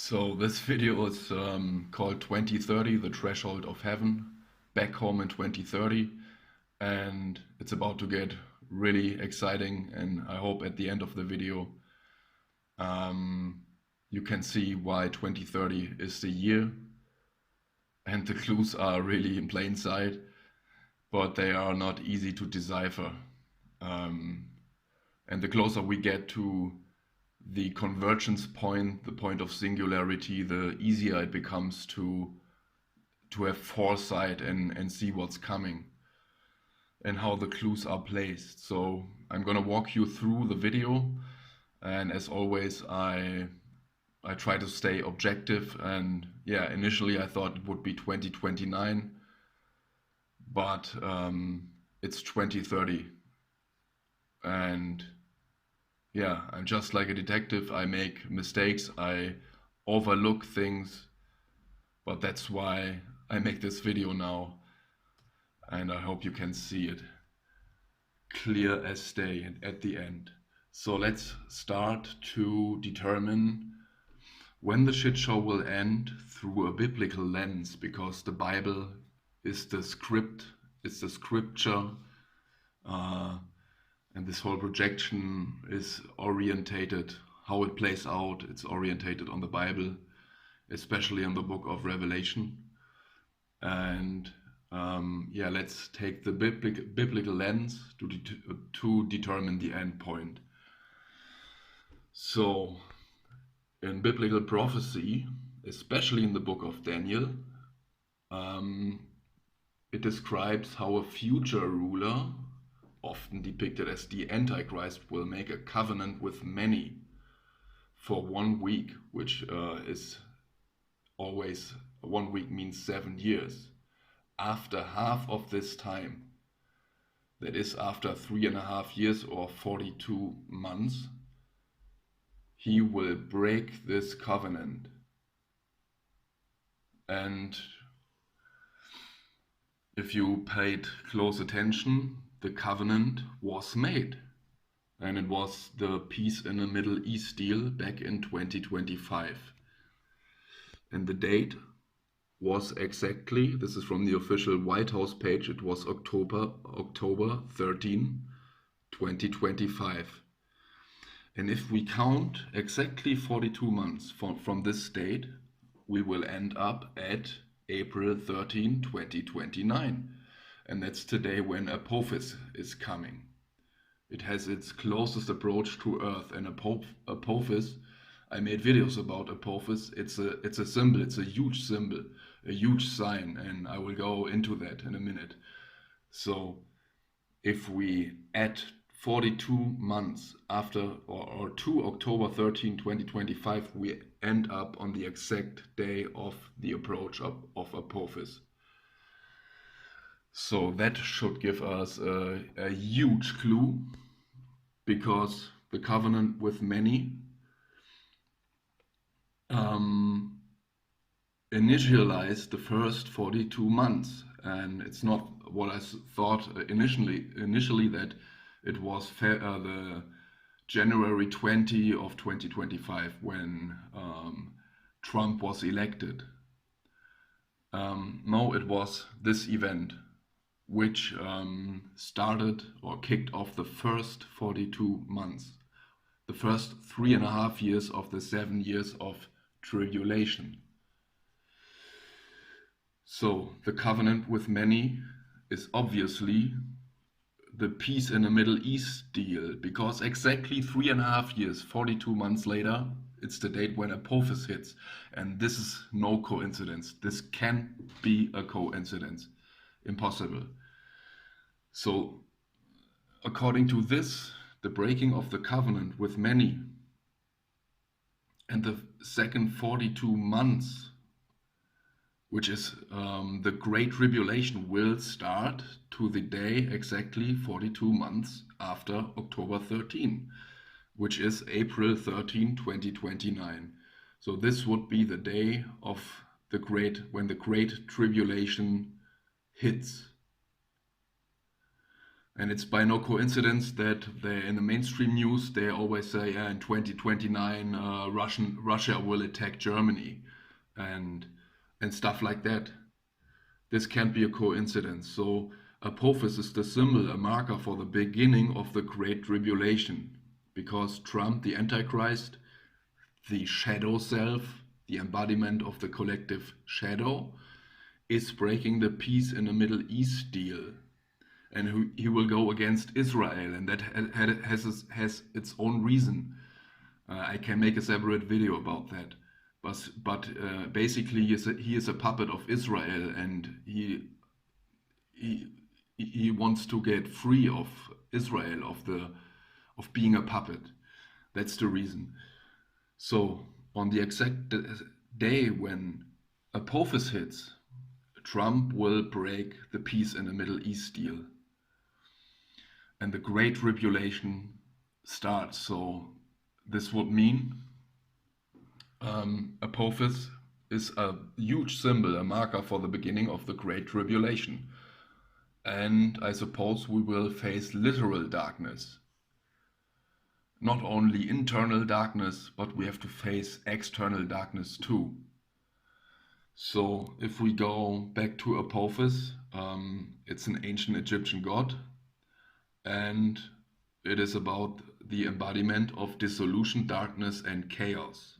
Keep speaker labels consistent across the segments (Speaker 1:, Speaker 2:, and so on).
Speaker 1: So this video is called 2030, the threshold of heaven, back home in 2030, and it's about to get really exciting. And I hope at the end of the video you can see why 2030 is the year, and the clues are really in plain sight, but they are not easy to decipher. And the closer we get to the convergence point, the point of singularity, the easier it becomes to have foresight and see what's coming and how the clues are placed. So I'm gonna walk you through the video, and as always I try to stay objective. And yeah, initially I thought it would be 2029, but it's 2030. And yeah, I'm just like a detective. I make mistakes, I overlook things, but that's why I make this video now, and I hope you can see it clear as day at the end. So let's start to determine when the shit show will end through a biblical lens, because the Bible is the script, it's the scripture, and this whole projection is orientated, how it plays out, it's orientated on the Bible, especially in the book of Revelation. And yeah, let's take the biblical lens to determine the end point. So in biblical prophecy, especially in the book of Daniel, it describes how a future ruler, often depicted as the Antichrist, will make a covenant with many for 1 week, which is always 1 week means 7 years. After half of this time, that is after 3.5 years or 42 months, he will break this covenant. And if you paid close attention, the covenant was made, and it was the peace in the Middle East deal back in 2025. And the date was exactly, this is from the official White House page, it was October 13, 2025. And if we count exactly 42 months from this date, we will end up at April 13, 2029. And that's today when Apophis is coming. It has its closest approach to Earth. And Apophis, I made videos about Apophis. It's a symbol, it's a huge symbol, a huge sign, and I will go into that in a minute. So if we add 42 months after or to October 13, 2025, we end up on the exact day of the approach of Apophis. So that should give us a huge clue, because the covenant with many initialized the first 42 months. And it's not what I thought initially that it was the January 20 of 2025 when Trump was elected. No, it was this event which started or kicked off the first 42 months, the first 3.5 years of the 7 years of tribulation. So the covenant with many is obviously the peace in the Middle East deal, because exactly 3.5 years, 42 months later, it's the date when Apophis hits. And this is no coincidence. This can't be a coincidence. Impossible. So according to this, the breaking of the covenant with many and the second 42 months, which is the Great Tribulation, will start to the day exactly 42 months after October 13, which is April 13, 2029. So this would be the day of when the Great Tribulation hits. And it's by no coincidence that they, in the mainstream news, they always say, yeah, in 2029, Russia will attack Germany, and stuff like that. This can't be a coincidence. So Apophis is the symbol, a marker for the beginning of the Great Tribulation, because Trump, the Antichrist, the shadow self, the embodiment of the collective shadow, is breaking the peace in the Middle East deal. And he will go against Israel, and that has its own reason. I can make a separate video about that. But basically, he is a puppet of Israel, and he wants to get free of Israel, of being a puppet. That's the reason. So on the exact day when Apophis hits, Trump will break the peace in the Middle East deal, and the Great Tribulation starts. So this would mean Apophis is a huge symbol, a marker for the beginning of the Great Tribulation. And I suppose we will face literal darkness. Not only internal darkness, but we have to face external darkness too. So if we go back to Apophis, it's an ancient Egyptian god, and it is about the embodiment of dissolution, darkness, and chaos.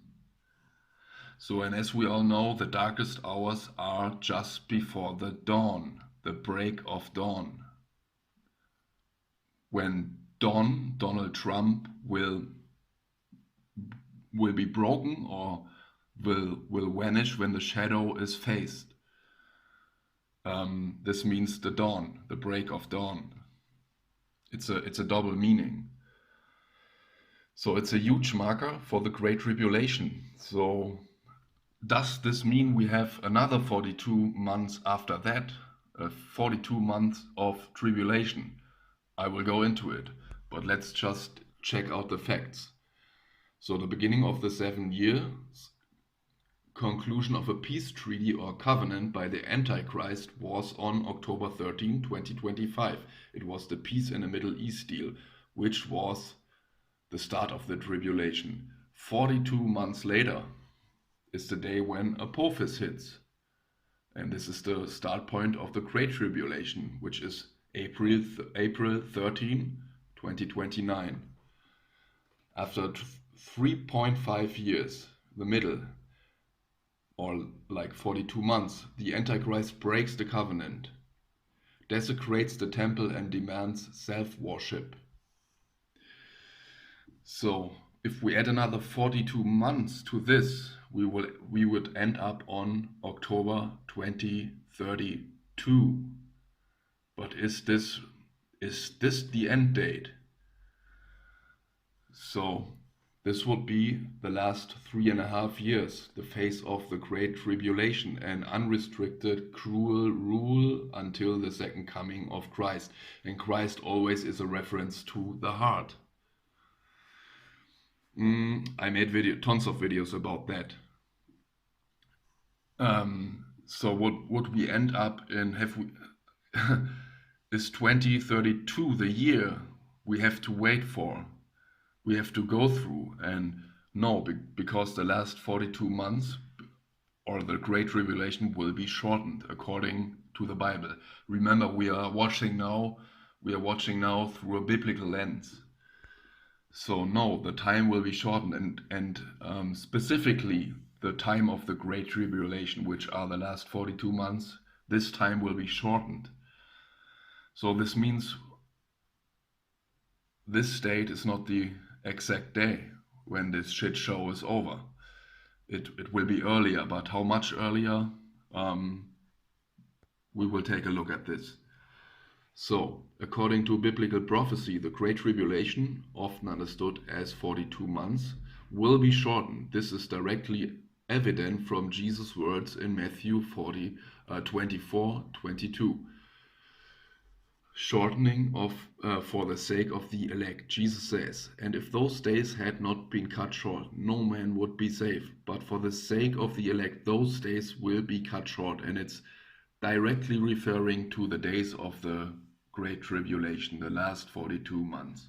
Speaker 1: So, and as we all know, the darkest hours are just before the dawn, the break of dawn. When Donald Trump will be broken, or will vanish when the shadow is faced. This means the dawn, the break of dawn. It's a double meaning. So it's a huge marker for the Great Tribulation. So does this mean we have another 42 months after that? 42 months of tribulation? I will go into it, but let's just check out the facts. So the beginning of the 7 years, conclusion of a peace treaty or covenant by the Antichrist was on October 13, 2025. It was the peace in the Middle East deal, which was the start of the tribulation. 42 months later is the day when Apophis hits. And this is the start point of the Great Tribulation, which is April 13, 2029. After 3.5 years, the middle, or like 42 months, the Antichrist breaks the covenant, desecrates the temple, and demands self-worship. So if we add another 42 months to this, we would end up on October 2032. But is this the end date? So this would be the last 3.5 years, the phase of the Great Tribulation, an unrestricted, cruel rule until the second coming of Christ. And Christ always is a reference to the heart. I made tons of videos about that. So would we end up in, is 2032 the year we have to wait for? We have to go through? And no, because the last 42 months, or the Great Tribulation, will be shortened according to the Bible. Remember, we are watching now through a biblical lens. So no, the time will be shortened, and specifically the time of the Great Tribulation, which are the last 42 months, this time will be shortened. So this means this date is not the exact day when this shit show is over. It will be earlier, but how much earlier? We will take a look at this. So, according to biblical prophecy, the Great Tribulation, often understood as 42 months, will be shortened. This is directly evident from Jesus' words in Matthew 24:22. Shortening for the sake of the elect. Jesus says, and if those days had not been cut short, no man would be saved. But for the sake of the elect, those days will be cut short. And it's directly referring to the days of the Great Tribulation, the last 42 months.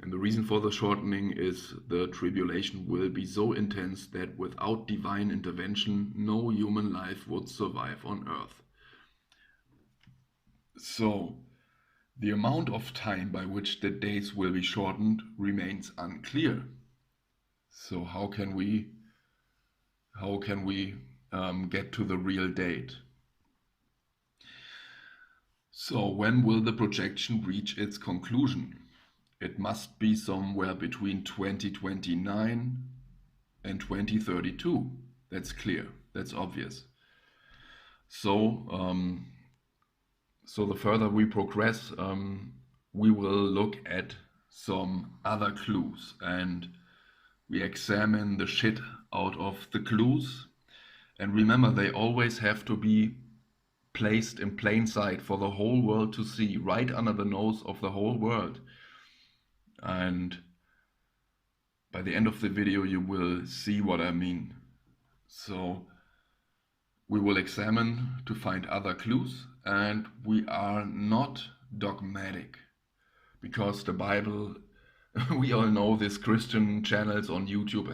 Speaker 1: And the reason for the shortening is the tribulation will be so intense that without divine intervention, no human life would survive on earth. So, the amount of time by which the days will be shortened remains unclear. So how can we get to the real date? So when will the projection reach its conclusion? It must be somewhere between 2029 and 2032. That's clear. That's obvious. So the further we progress, we will look at some other clues and we examine the shit out of the clues. And remember, they always have to be placed in plain sight for the whole world to see, right under the nose of the whole world. And by the end of the video, you will see what I mean. So we will examine to find other clues, and we are not dogmatic, because the Bible, we all know these Christian channels on YouTube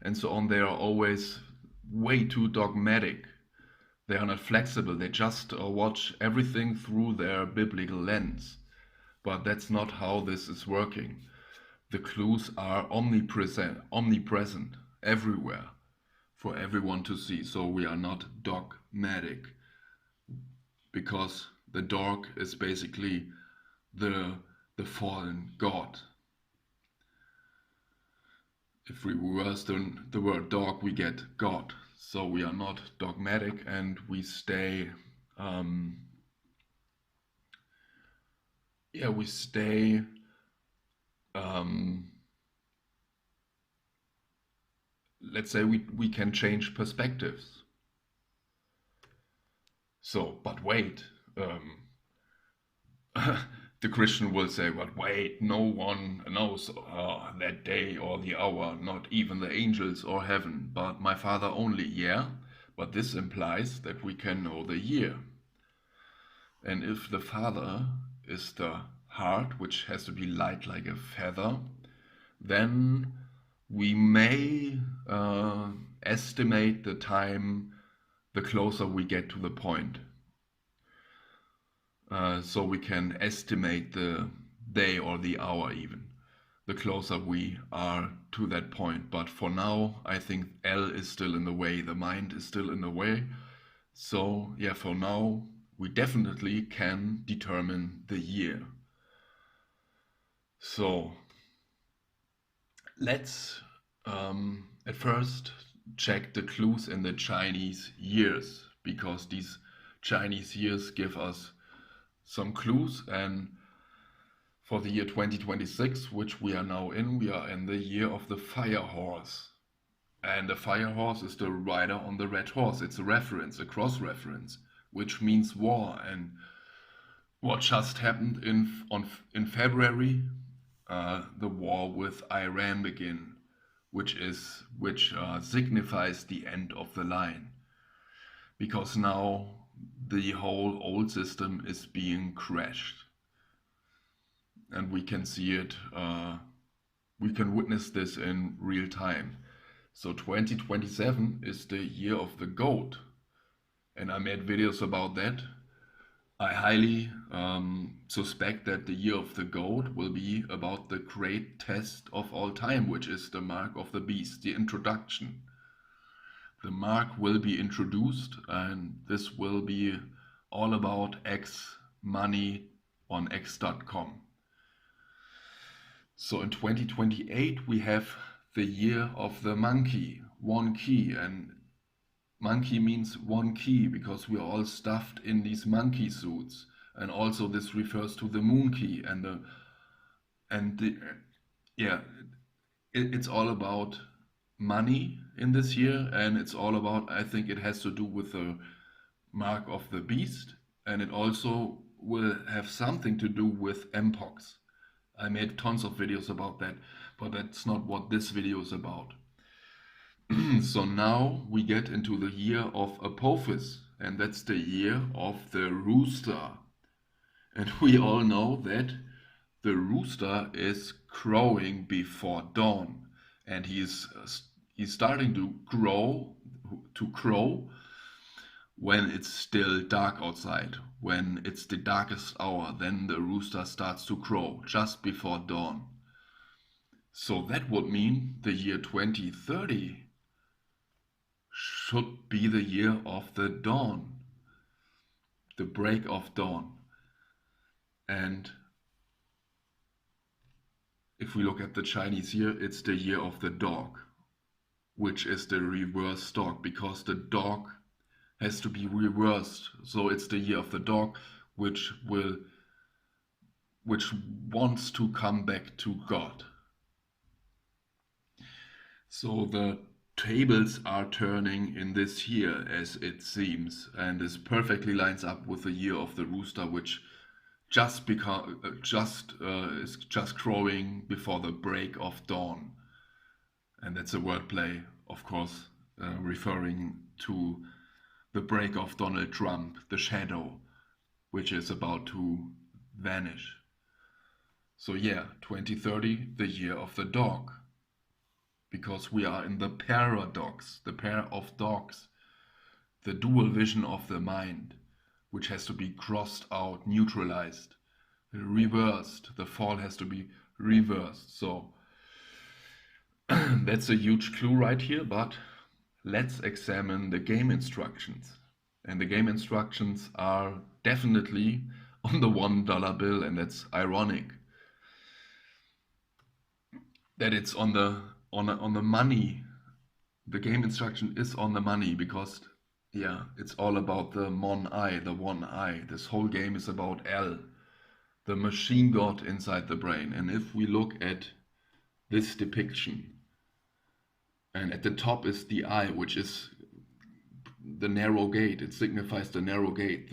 Speaker 1: and so on, they are always way too dogmatic. They are not flexible, they just watch everything through their biblical lens. But that's not how this is working. The clues are omnipresent, everywhere, for everyone to see. So we are not dogmatic, because the dog is basically the fallen god. If we reverse the word dog, we get God. So we are not dogmatic, and we stay let's say we can change perspectives. So, but wait, the Christian will say, but wait, no one knows that day or the hour, not even the angels or heaven, but my Father only. Yeah, but this implies that we can know the year. And if the Father is the heart, which has to be light like a feather, then we may estimate the time the closer we get to the point. So we can estimate the day or the hour even, the closer we are to that point. But for now, I think L is still in the way, the mind is still in the way. So yeah, for now, we definitely can determine the year. So let's at first check the clues in the Chinese years, because these Chinese years give us some clues. And for the year 2026, which we are now in, we are in the year of the fire horse. And the fire horse is the rider on the red horse. It's a reference, a cross-reference, which means war. And what just happened in February, the war with Iran began, which signifies the end of the line, because now the whole old system is being crashed, and we can see it. We can witness this in real time. So 2027 is the year of the goat, and I made videos about that. I highly suspect that the year of the goat will be about the great test of all time, which is the mark of the beast, the introduction. The mark will be introduced, and this will be all about X money on X.com. So in 2028 we have the year of the monkey, one key, and monkey means one key because we are all stuffed in these monkey suits. And also this refers to the moon key it's all about money in this year, and it's all about, I think it has to do with the mark of the beast, and it also will have something to do with mpox. I made tons of videos about that, but that's not what this video is about. So now we get into the year of Apophis, and that's the year of the rooster. And we all know that the rooster is crowing before dawn, and he's starting to crow when it's still dark outside. When it's the darkest hour, then the rooster starts to crow just before dawn. So that would mean the year 2030 should be the year of the dawn, the break of dawn. And if we look at the Chinese year, it's the year of the dog, which is the reverse dog, because the dog has to be reversed. So it's the year of the dog, which wants to come back to God. So the tables are turning in this year, as it seems, and this perfectly lines up with the year of the rooster, which is just crowing before the break of dawn. And that's a wordplay, of course, referring to the break of Donald Trump, the shadow, which is about to vanish. So yeah, 2030, the year of the dog, because we are in the paradox, the pair of dogs, the dual vision of the mind, which has to be crossed out, neutralized, reversed. The fall has to be reversed. So that's a huge clue right here, but let's examine the game instructions. And the game instructions are definitely on the $1 bill, and that's ironic that it's on the money. The game instruction is on the money because yeah, it's all about the one eye. This whole game is about L, the machine god inside the brain. And if we look at this depiction, and at the top is the eye, which is the narrow gate. It signifies the narrow gate.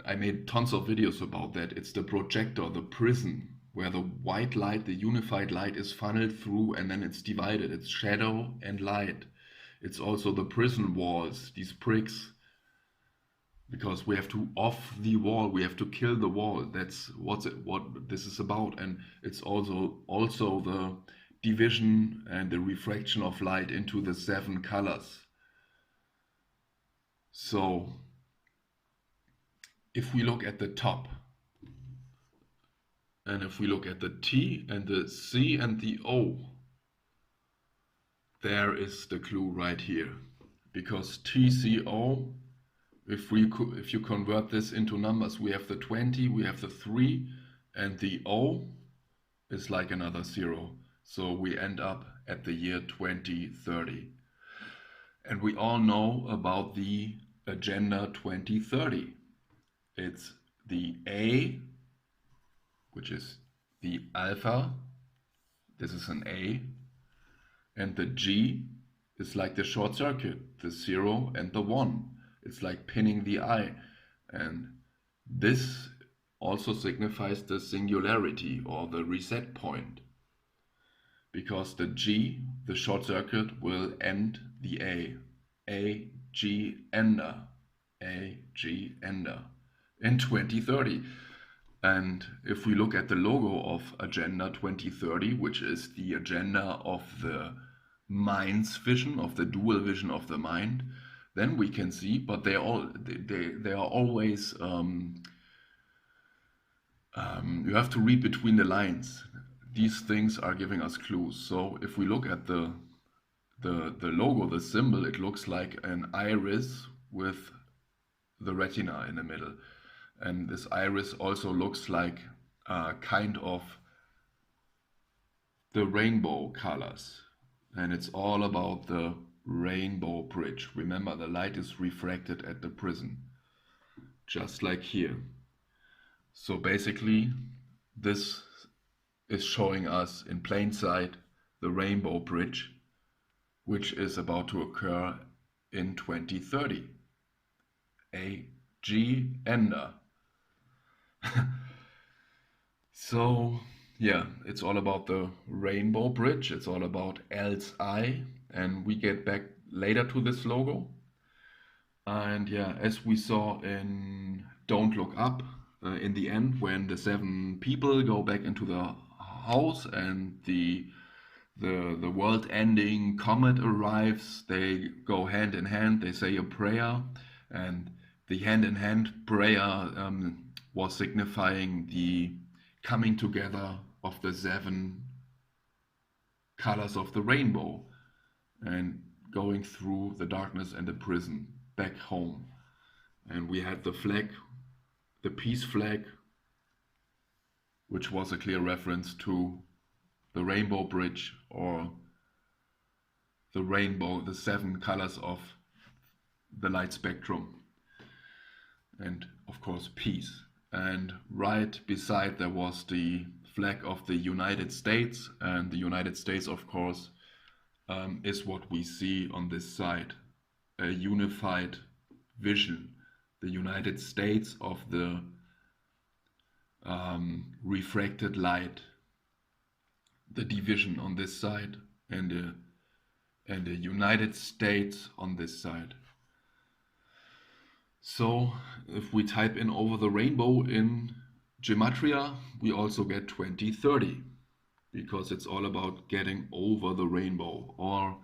Speaker 1: I made tons of videos about that. It's the projector, the prism, where the white light, the unified light, is funneled through, and then it's divided. It's shadow and light. It's also the prison walls, these bricks, because we have to off the wall, we have to kill the wall. That's what this is about. And it's also the division and the refraction of light into the 7 colors. So if we look at the top, and if we look at the T and the C and the O, there is the clue right here. Because TCO, if you convert this into numbers, we have the 20, we have the 3, and the O is like another 0. So we end up at the year 2030. And we all know about the Agenda 2030. It's the A, which is the alpha. This is an A. And the G is like the short circuit, the 0 and the 1. It's like pinning the eye. And this also signifies the singularity or the reset point. Because the G, the short circuit, will end the A. A, G, ender. A, G, ender. In 2030. And if we look at the logo of Agenda 2030, which is the agenda of the mind's vision, of the dual vision of the mind, then we can see, but they are always, you have to read between the lines. These things are giving us clues. So if we look at the logo, the symbol, it looks like an iris with the retina in the middle. And this iris also looks like kind of the rainbow colors. And it's all about the rainbow bridge. Remember, the light is refracted at the prism, just like here. So basically, this is showing us in plain sight the rainbow bridge, which is about to occur in 2030. A G ender. So yeah, it's all about the rainbow bridge. It's all about L's eye, and we get back later to this logo. And yeah, as we saw in Don't Look Up, in the end, when the 7 people go back into the house and the world-ending comet arrives, they go hand in hand, they say a prayer, and the hand-in-hand prayer was signifying the coming together of the 7 colors of the rainbow and going through the darkness and the prison back home. And we had the flag, the peace flag, which was a clear reference to the rainbow bridge, or the rainbow, the 7 colors of the light spectrum, and of course peace. And right beside there was the flag of the United States, and the United States, of course, is what we see on this side, a unified vision, the United States of the refracted light, the division on this side, and the United States on this side. So if we type in over the rainbow in Gematria, we also get 2030, because it's all about getting over the rainbow or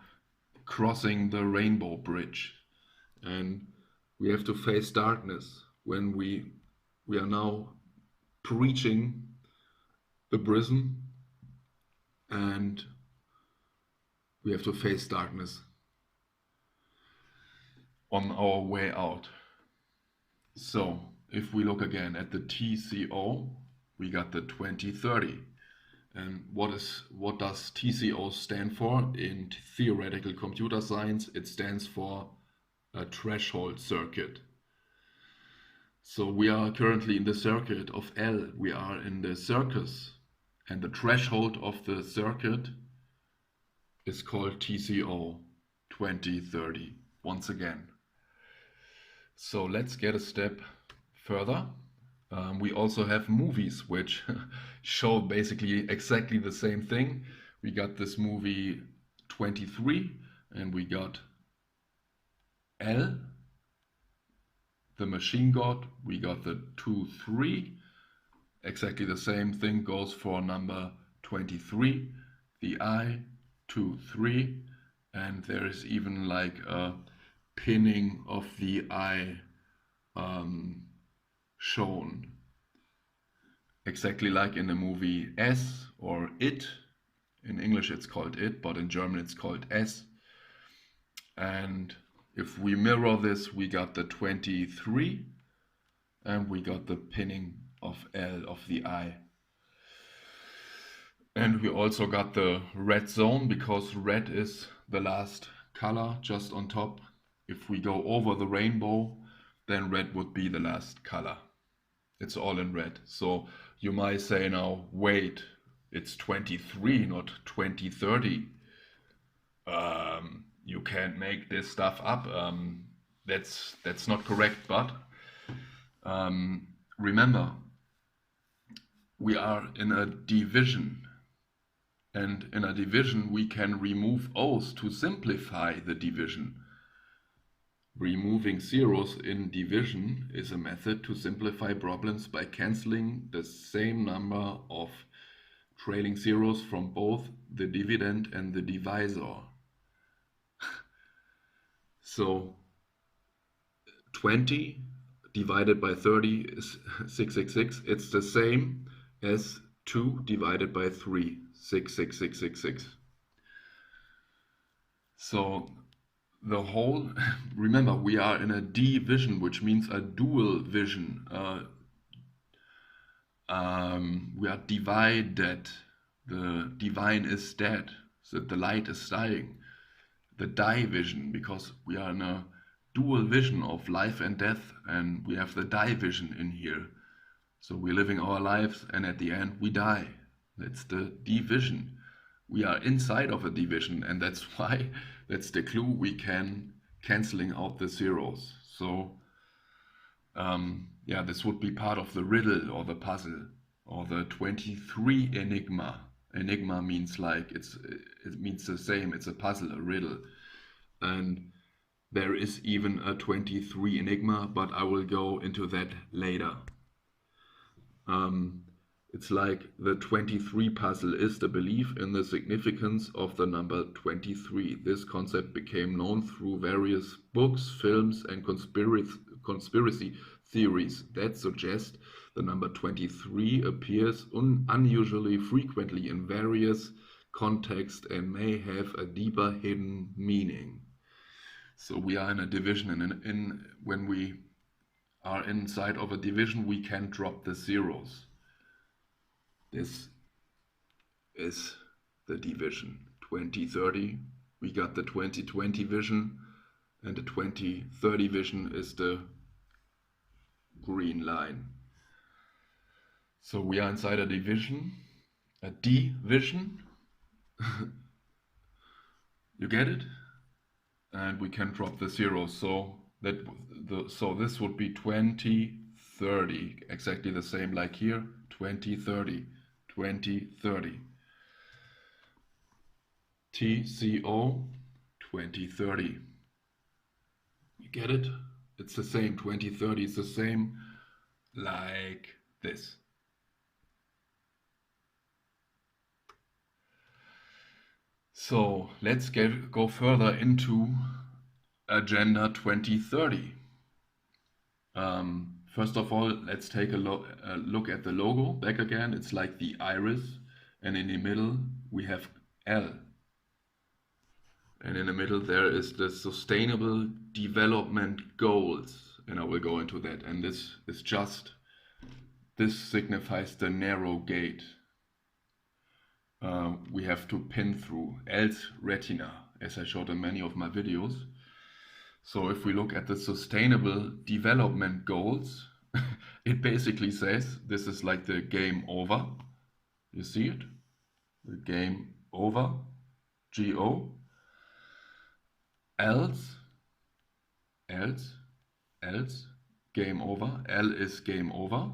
Speaker 1: crossing the rainbow bridge. And we have to face darkness when we are now preaching the prison, and we have to face darkness on our way out. So if we look again at the TCO, we got the 2030. And what does TCO stand for? In theoretical computer science, it stands for a threshold circuit. So we are currently in the circuit of L. We are in the circus, and the threshold of the circuit is called TCO 2030 once again. So let's get a step further. We also have movies which show basically exactly the same thing. We got this movie 23, and we got L, the machine god. We got the 2-3. Exactly the same thing goes for number 23, the I, 2-3, and there is even like a pinning of the I shown, exactly like in the movie S or It. In English it's called It, but in German it's called S. And if we mirror this, we got the 23, and we got the pinning of L of the I. And we also got the red zone, because red is the last color just on top. If we go over the rainbow, then red would be the last color. It's all in red. So you might say now, wait, it's 23, not 2030. You can't make this stuff up. That's not correct, but remember, we are in a division, and in a division we can remove O's to simplify the division. Removing zeros in division is a method to simplify problems by cancelling the same number of trailing zeros from both the dividend and the divisor. So 20 divided by 30 is 666. It's the same as 2 divided by 3, 66666. So the whole, remember, we are in a division, which means a dual vision. We are divided. The divine is dead, so the light is dying. The division, because we are in a dual vision of life and death, and we have the division in here. So we're living our lives, and at the end we die. That's the division. We are inside of a division, and that's why, that's the clue, we can canceling out the zeros. So yeah, this would be part of the riddle or the puzzle, or the 23 enigma. Enigma means like, it means the same, it's a puzzle, a riddle. And there is even a 23 enigma, but I will go into that later. It's like the 23 puzzle is the belief in the significance of the number 23. This concept became known through various books, films, and conspiracy theories that suggest the number 23 appears unusually frequently in various contexts and may have a deeper hidden meaning. So we are in a division, and when we are inside of a division, we can drop the zeros. This is the division. 2030, we got the 2020 vision, and the 2030 vision is the green line. So we are inside a division, a division. You get it? And we can drop the zeros. So this would be 2030, exactly the same like here. 2030, 2030. TCO 2030. You get it? It's the same. 2030 is the same like this. So let's go further into Agenda 2030. First of all, let's take a look at the logo. Back again, it's like the iris, and in the middle we have L. And in the middle there is the Sustainable Development Goals, and I will go into that. And this signifies the narrow gate. We have to pin through L's retina, as I showed in many of my videos. So if we look at the Sustainable Development Goals, it basically says this is like the game over. You see it? The game over. G-O. Else, game over. L is game over.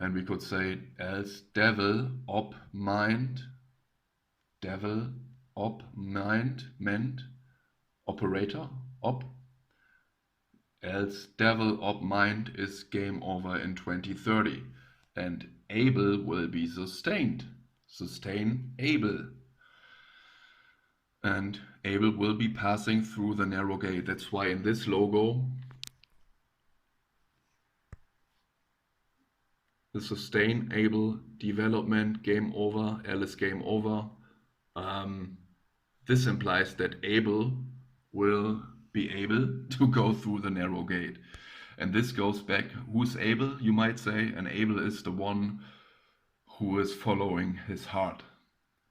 Speaker 1: And we could say else devil op mind, meant operator, op. Else devil op mind is game over in 2030. And able will be sustained. Sustain able. And able will be passing through the narrow gate. That's why in this logo, the sustainable development game over, L is game over. This implies that able will be able to go through the narrow gate. And this goes back, who's able, you might say, and able is the one who is following his heart.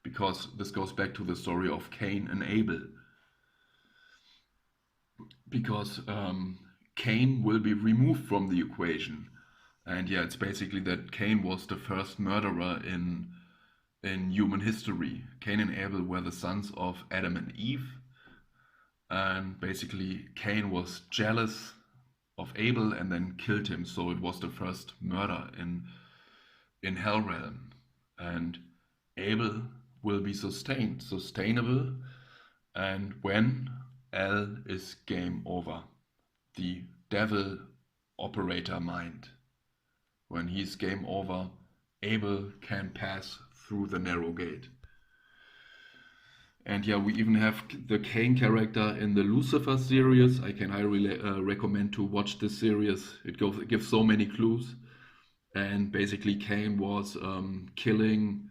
Speaker 1: Because this goes back to the story of Cain and Abel. Because Cain will be removed from the equation. And yeah, it's basically that Cain was the first murderer in human history. Cain and Abel were the sons of Adam and Eve. And basically Cain was jealous of Abel and then killed him. So it was the first murder in Hell Realm. And Abel will be sustainable. And when L is game over, the devil operator mind. When he's game over, Abel can pass through the narrow gate. And yeah, we even have the Cain character in the Lucifer series. I can highly recommend to watch this series. It gives so many clues. And basically Cain was killing,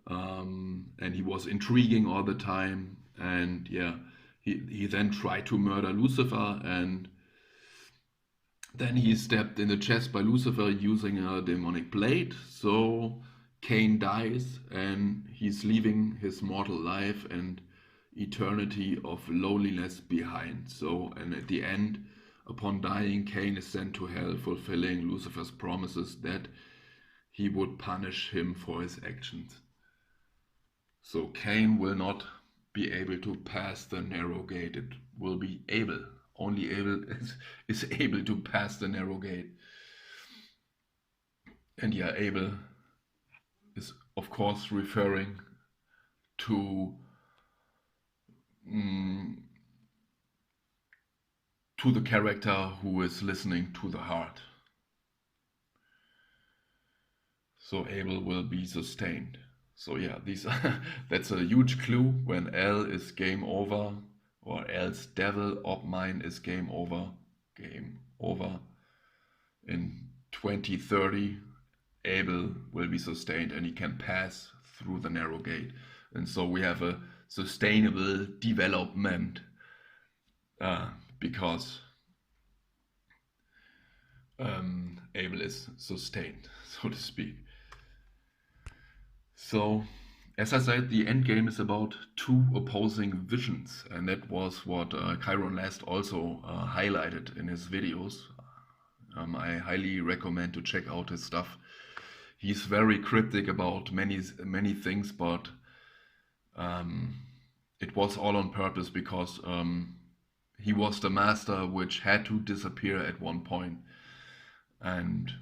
Speaker 1: and he was intriguing all the time. And yeah, he then tried to murder Lucifer, and then he stabbed in the chest by Lucifer using a demonic blade. So Cain dies, and he's leaving his mortal life and eternity of loneliness behind. So, and at the end, upon dying, Cain is sent to hell, fulfilling Lucifer's promises that he would punish him for his actions. So Cain will not be able to pass the narrow gate. It will be able. Only Abel is able to pass the narrow gate. And yeah, Abel is of course referring to the character who is listening to the heart. So Abel will be sustained. So yeah, these that's a huge clue. When L is game over, or L's devil op mine is game over. Game over. In 2030, Abel will be sustained and he can pass through the narrow gate. And so we have a sustainable development because Abel is sustained, so to speak. So, as I said, the end game is about two opposing visions, and that was what Chiron Last also highlighted in his videos. I highly recommend to check out his stuff. He's very cryptic about many things, but it was all on purpose because he was the master which had to disappear at one point, and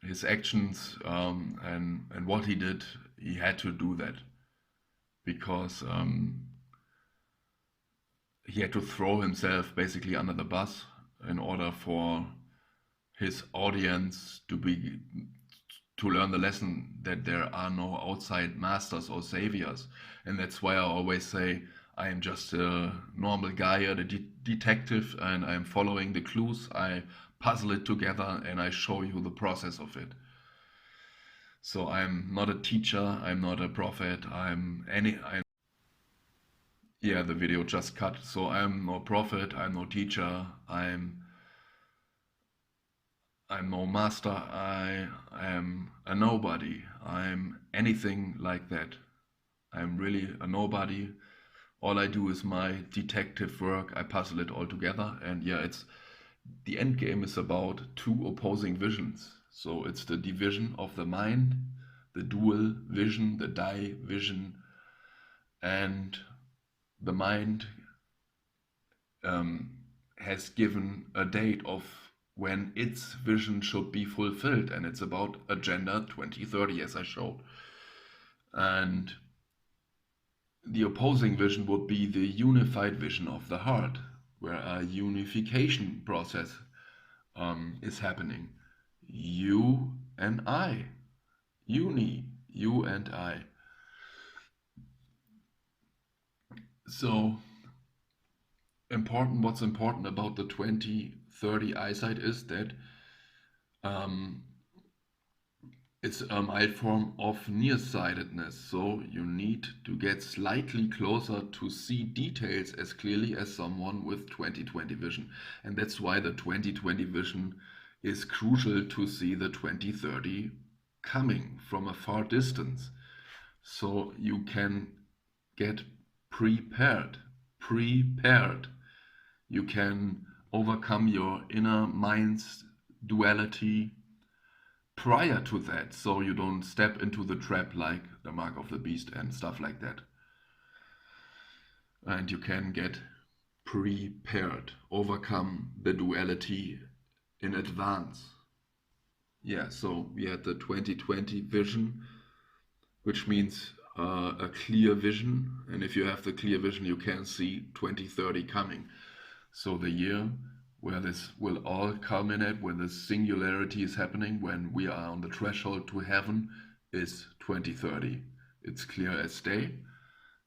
Speaker 1: his actions and what he did, he had to do that because he had to throw himself basically under the bus in order for his audience to learn the lesson that there are no outside masters or saviors. And that's why I always say I am just a normal guy, a detective, and I'm following the clues. I puzzle it together and I show you the process of it. So I'm not a teacher, I'm not a prophet, yeah, the video just cut. So I'm no prophet, I'm no teacher, I'm no master, I am a nobody, I'm anything like that. I'm really a nobody. All I do is my detective work, I puzzle it all together, and yeah, the end game is about two opposing visions. So it's the division of the mind, the dual vision, the division, and the mind has given a date of when its vision should be fulfilled, and it's about Agenda 2030, as I showed. And the opposing vision would be the unified vision of the heart, where a unification process is happening. You and I. Uni. You and I. So what's important about the 2030 eyesight is that it's a mild form of nearsightedness, so you need to get slightly closer to see details as clearly as someone with 20/20 vision. And that's why the 20/20 vision is crucial to see the 2030 coming from a far distance. So you can get prepared. You can overcome your inner mind's duality prior to that, so you don't step into the trap like the mark of the beast and stuff like that. And you can get prepared, overcome the duality in advance. Yeah, so we had the 20/20 vision, which means a clear vision, and if you have the clear vision, you can see 2030 coming. So the year where this will all culminate, where the singularity is happening, when we are on the threshold to heaven, is 2030. It's clear as day.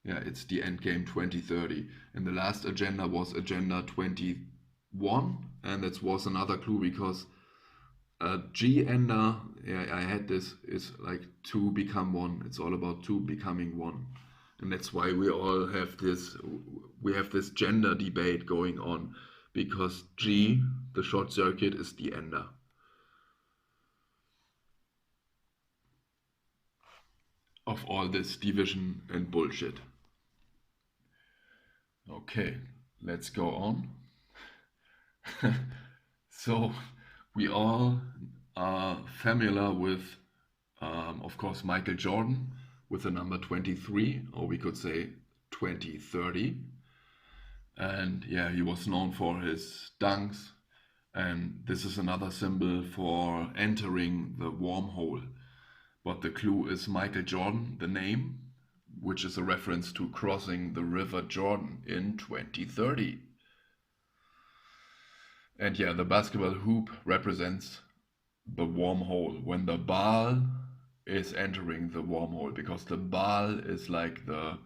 Speaker 1: Yeah, it's the end game 2030. And the last agenda was Agenda 21, and that was another clue because G-ender, yeah, I had this, is like two become one. It's all about two becoming one. And that's why we all have this gender debate going on, because G, the short circuit, is the ender. Of all this division and bullshit. Okay, let's go on. So we all are familiar with, of course, Michael Jordan with the number 23, or we could say 2030. And yeah, he was known for his dunks, and this is another symbol for entering the wormhole. But the clue is Michael Jordan, the name, which is a reference to crossing the river Jordan in 2030. And yeah, the basketball hoop represents the wormhole. When the ball is entering the wormhole, because the Baal is like the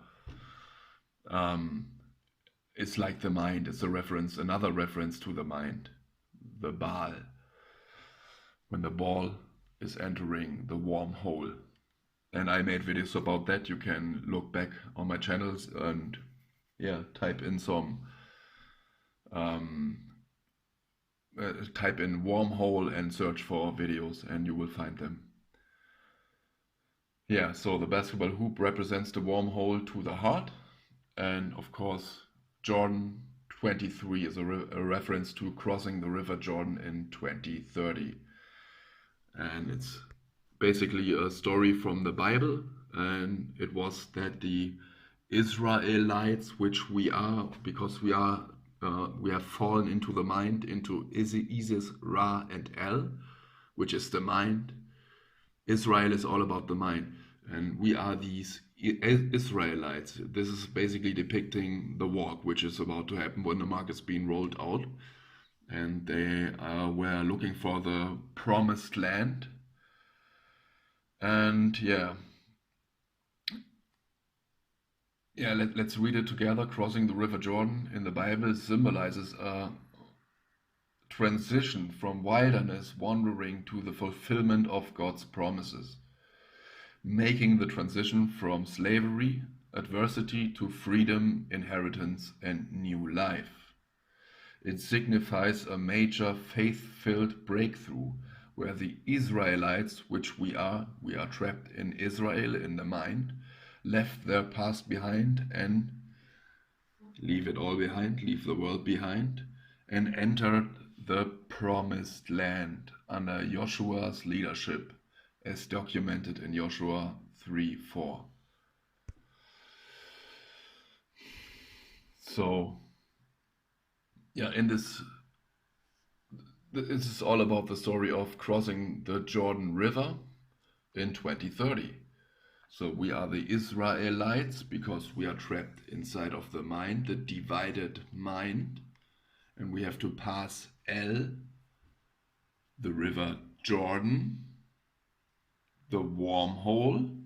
Speaker 1: it's like the mind. It's a reference, another reference to the mind, the Baal, when the ball is entering the wormhole. And I made videos about that. You can look back on my channels and type in type in wormhole and search for videos, and you will find them. Yeah, so the basketball hoop represents the wormhole to the heart, and of course Jordan 23 is a reference to crossing the river Jordan in 2030. And it's basically a story from the Bible, and it was that the Israelites, which we are, because we have fallen into the mind, into Isis, Ra, and El, which is the mind. Israel is all about the mind, and we are these Israelites. This is basically depicting the walk, which is about to happen when the mark is being rolled out, and they were looking for the promised land. And let's read it together. Crossing the river Jordan in the Bible symbolizes a transition from wilderness wandering to the fulfillment of God's promises, making the transition from slavery, adversity, to freedom, inheritance, and new life. It signifies a major faith-filled breakthrough where the Israelites, which we are trapped in Israel, in the mind, left their past behind and leave it all behind, leave the world behind, and entered the promised land under Joshua's leadership, as documented in Joshua 3:4. So, in this is all about the story of crossing the Jordan River in 2030. So we are the Israelites because we are trapped inside of the mind, the divided mind, and we have to pass El, the river Jordan, the wormhole,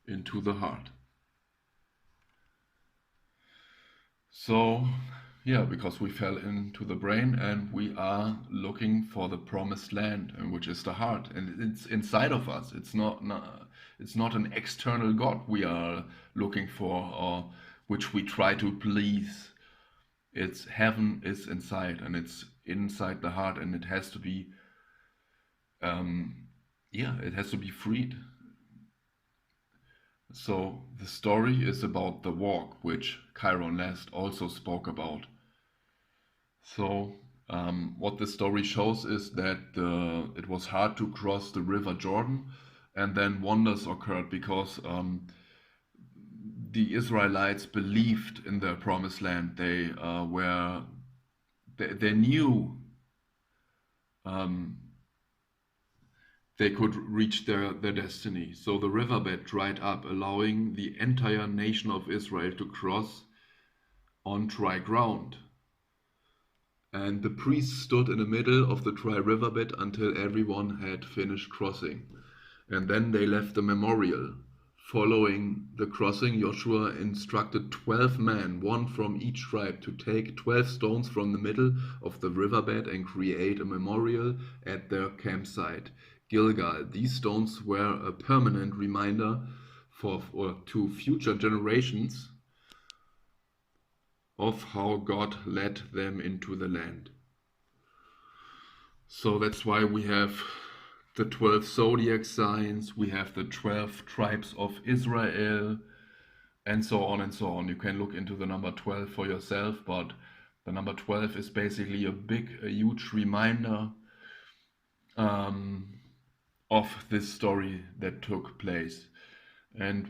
Speaker 1: into the heart. So, because we fell into the brain and we are looking for the promised land, and which is the heart, and it's inside of us. It's not an external God we are looking for, or which we try to please. It's heaven is inside, and it's inside the heart, and it has to be it has to be freed. So the story is about the walk, which Chiron Last also spoke about. So what the story shows is that it was hard to cross the river Jordan, and then wonders occurred because the Israelites believed in their promised land. They knew they could reach their destiny. So the riverbed dried up, allowing the entire nation of Israel to cross on dry ground. And the priests stood in the middle of the dry riverbed until everyone had finished crossing. And then they left the memorial. Following the crossing, Joshua instructed 12 men, one from each tribe, to take 12 stones from the middle of the riverbed and create a memorial at their campsite, Gilgal. These stones were a permanent reminder to future generations of how God led them into the land. So that's why we have the 12 zodiac signs, we have the 12 tribes of Israel, and so on and so on. You can look into the number 12 for yourself, but the number 12 is basically a huge reminder of this story that took place. And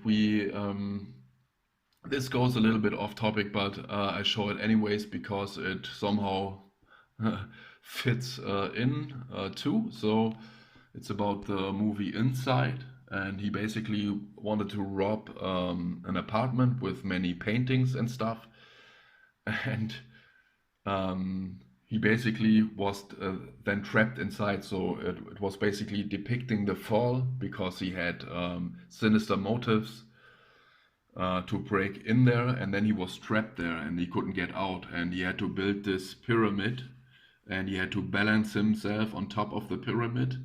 Speaker 1: this goes a little bit off topic, but I show it anyways because it somehow fits in too. So it's about the movie Inside, and he basically wanted to rob an apartment with many paintings and stuff, and he basically was then trapped inside. So it was basically depicting the fall because he had sinister motives to break in there, and then he was trapped there and he couldn't get out, and he had to build this pyramid, and he had to balance himself on top of the pyramid,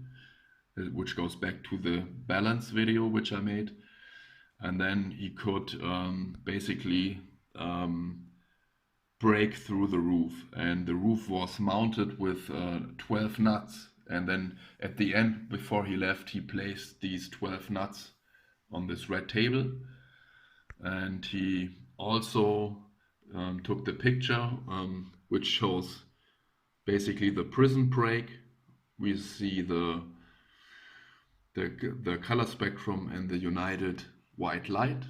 Speaker 1: which goes back to the balance video which I made. And then he could basically break through the roof, and the roof was mounted with 12 nuts, and then at the end, before he left, he placed these 12 nuts on this red table, and he also took the picture which shows basically the prison break. We see the color spectrum and the united white light,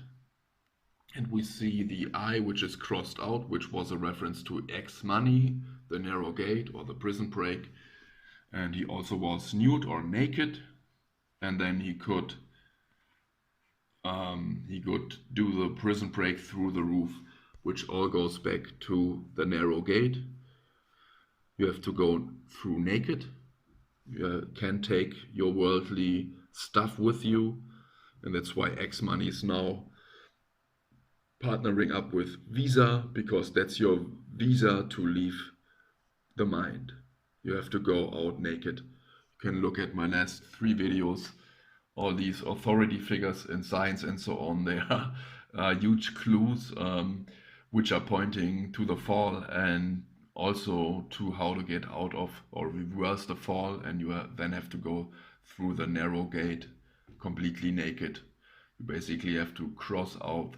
Speaker 1: and we see the eye which is crossed out, which was a reference to X money, the narrow gate or the prison break. And he also was nude or naked, and then he could do the prison break through the roof, which all goes back to the narrow gate. You have to go through naked. You can't take your worldly stuff with you, and that's why X money is now partnering up with Visa, because that's your visa to leave the mind. You have to go out naked. You can look at my last 3 videos. All these authority figures in science and so on, they are huge clues which are pointing to the fall, and also to how to get out of or reverse the fall, and you then have to go through the narrow gate completely naked. You basically have to cross out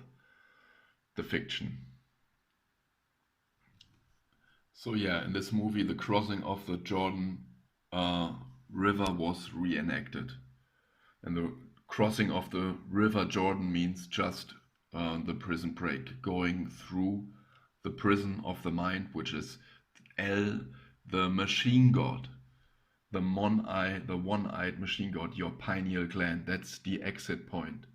Speaker 1: the fiction. So yeah, in this movie, the crossing of the Jordan River was reenacted. And the crossing of the River Jordan means just the prison break, going through the prison of the mind, which is El, the machine god, the one-eyed machine god, your pineal gland. That's the exit point,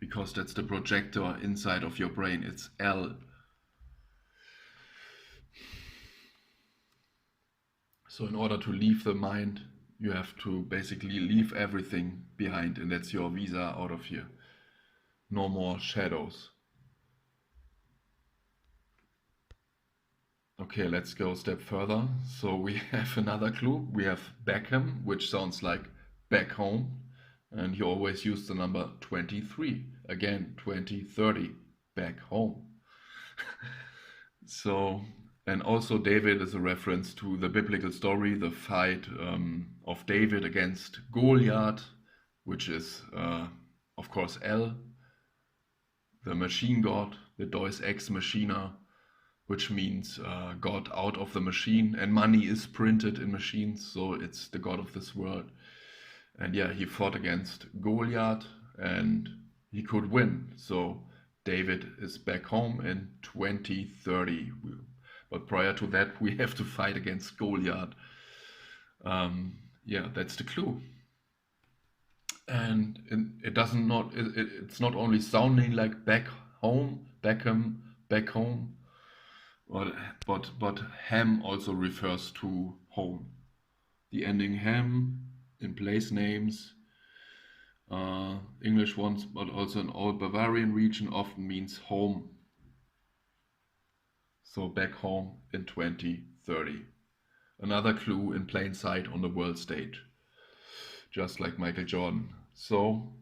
Speaker 1: because that's the projector inside of your brain. It's El. So in order to leave the mind, you have to basically leave everything behind, and that's your visa out of here. No more shadows. Okay, let's go a step further. So we have another clue. We have Beckham, which sounds like back home, and you always use the number 23. Again, 2030, back home. So, and also David is a reference to the biblical story, the fight of David against Goliath, which is, of course, El, the machine god, the Deus Ex Machina, which means God out of the machine, and money is printed in machines, so it's the god of this world. And yeah, he fought against Goliath, and he could win. So David is back home in 2030. But prior to that, we have to fight against Goliath. Yeah, that's the clue. And it's not only sounding like back home, Beckham, back home, but ham also refers to home. The ending ham in place names, English ones, but also in Old Bavarian region, often means home. So back home in 2030. Another clue in plain sight on the world stage, just like Michael Jordan. So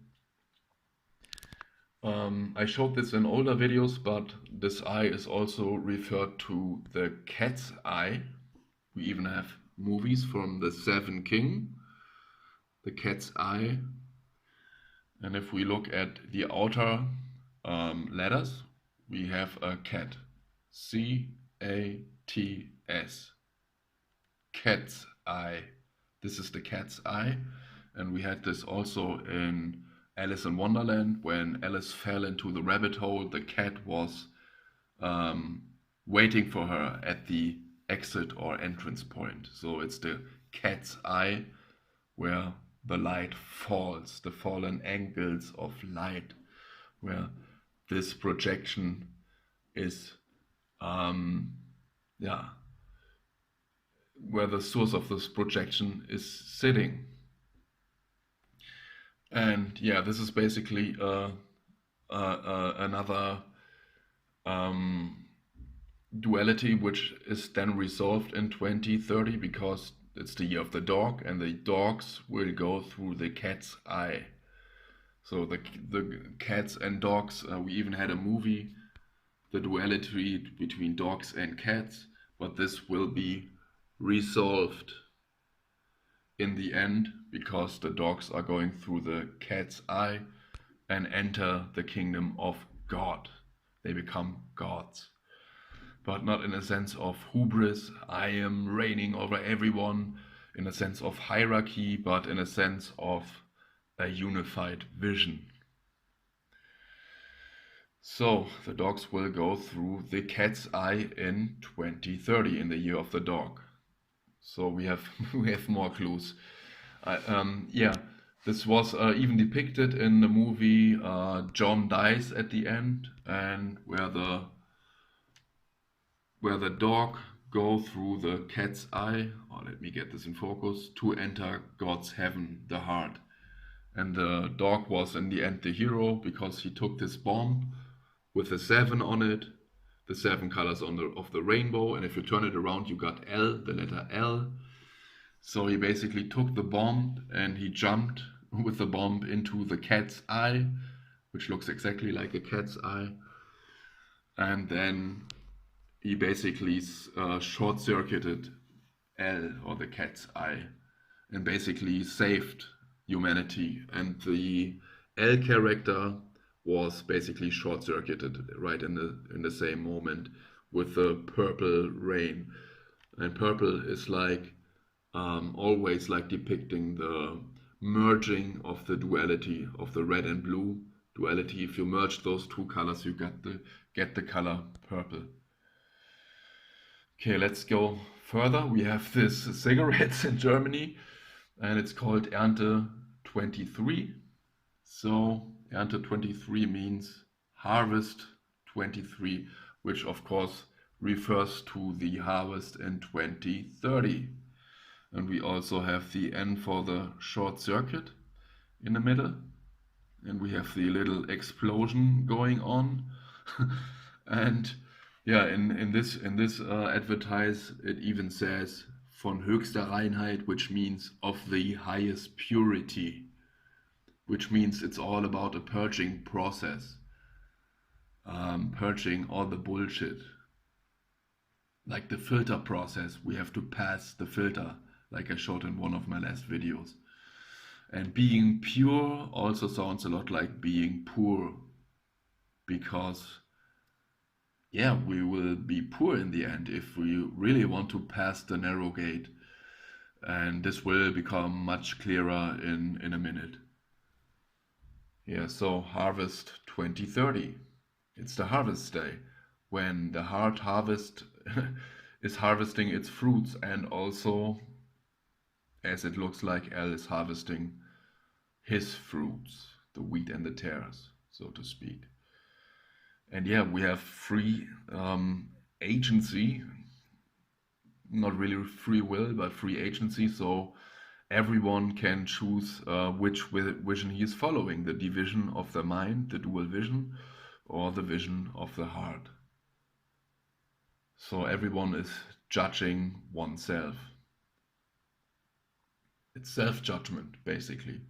Speaker 1: I showed this in older videos, but this eye is also referred to the cat's eye. We even have movies from the Seven King, the cat's eye. And if we look at the outer letters, we have a cat, C-A-T-S, cat's eye. This is the cat's eye, and we had this also in Alice in Wonderland. When Alice fell into the rabbit hole, the cat was waiting for her at the exit or entrance point. So it's the cat's eye where the light falls, the fallen angles of light, where this projection is where the source of this projection is sitting. And yeah, this is basically another duality which is then resolved in 2030 because it's the year of the dog and the dogs will go through the cat's eye. So the cats and dogs, we even had a movie, the duality between dogs and cats, but this will be resolved in the end because the dogs are going through the cat's eye and enter the kingdom of God. They become gods. But not in a sense of hubris, I am reigning over everyone, in a sense of hierarchy, but in a sense of a unified vision. So the dogs will go through the cat's eye in 2030, in the year of the dog. So we have more clues. Yeah, this was even depicted in the movie John Dies at the end, and where the dog go through the cat's eye, or let me get this in focus, to enter God's heaven, the heart. And the dog was in the end the hero because he took this bomb with the 7 on it, the 7 colors of the rainbow, and if you turn it around you got L, the letter L. So he basically took the bomb and he jumped with the bomb into the cat's eye, which looks exactly like a cat's eye. And then he basically short-circuited L, or the cat's eye, and basically saved humanity. And the L character was basically short-circuited right in the same moment with the purple rain. And purple is like always like depicting the merging of the duality of the red and blue duality. If you merge those two colors, you get the color purple. Okay, let's go further. We have this cigarettes in Germany, and it's called Ernte 23. So Ernte 23 means harvest 23, which of course refers to the harvest in 2030. And we also have the N for the short circuit in the middle. And we have the little explosion going on. And yeah, in this advertise, it even says von höchster Reinheit, which means of the highest purity, which means it's all about a purging process, purging all the bullshit. Like the filter process, we have to pass the filter, like I showed in one of my last videos. And being pure also sounds a lot like being poor, because yeah, we will be poor in the end if we really want to pass the narrow gate. And this will become much clearer in a minute. Yeah, so harvest 2030. It's the harvest day, when the heart harvest is harvesting its fruits, and also, as it looks like, L is harvesting his fruits, the wheat and the tares, so to speak. And yeah, we have free agency, not really free will, but free agency. So everyone can choose which vision he is following, the division of the mind, the dual vision, or the vision of the heart. So everyone is judging oneself. It's self-judgment, basically.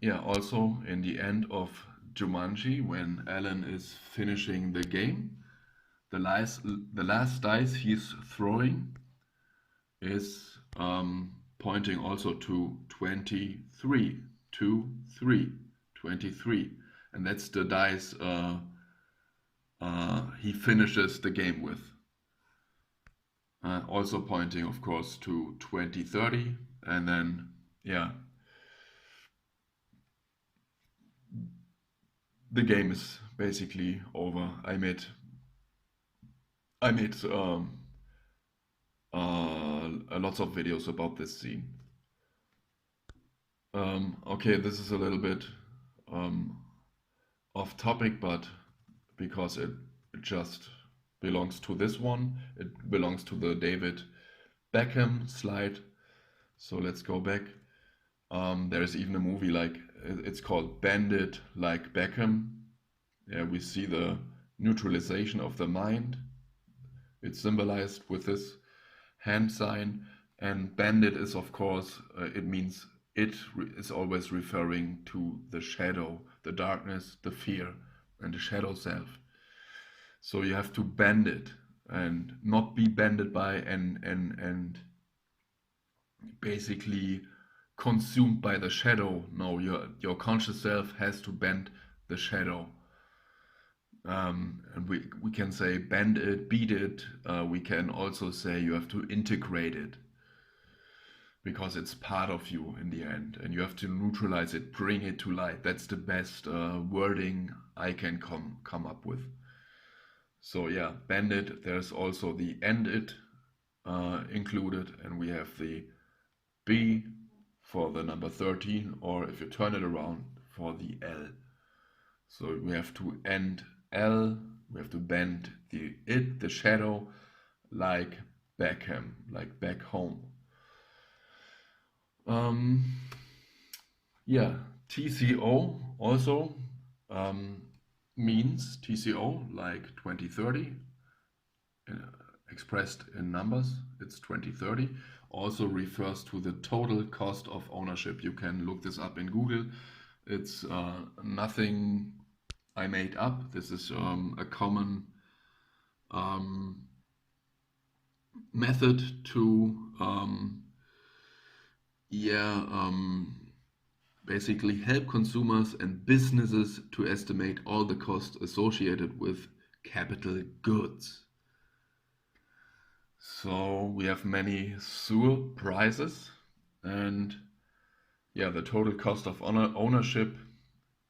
Speaker 1: Yeah, also in the end of Jumanji, when Alan is finishing the game, the last dice he's throwing is pointing also to 23, 2, 3, 23. And that's the dice he finishes the game with. Also pointing, of course, to 2030. And then, yeah, the game is basically over. I made lots of videos about this scene. Okay, this is a little bit off topic, but because it just belongs to this one. It belongs to the David Beckham slide. So let's go back. There's even a movie like it's called Bandit like Beckham. Yeah, we see the neutralization of the mind. It's symbolized with this hand sign. And bandit is, of course, it means it is always referring to the shadow, the darkness, the fear, and the shadow self. So you have to bend it and not be bended by and basically consumed by the shadow. No, your conscious self has to bend the shadow. And we can say bend it, beat it. We can also say you have to integrate it because it's part of you in the end, and you have to neutralize it, bring it to light. That's the best wording I can come up with. So yeah, bend it. There's also the end it included, and we have the B for the number 13, or if you turn it around, for the L. So we have to end L, we have to bend the shadow, like Beckham, like back home. Yeah, TCO also means TCO like 2030, expressed in numbers, it's 2030. Also refers to the total cost of ownership. You can look this up in Google. It's nothing I made up. This is a common method to basically help consumers and businesses to estimate all the costs associated with capital goods. So we have many surprises, and yeah, the total cost of ownership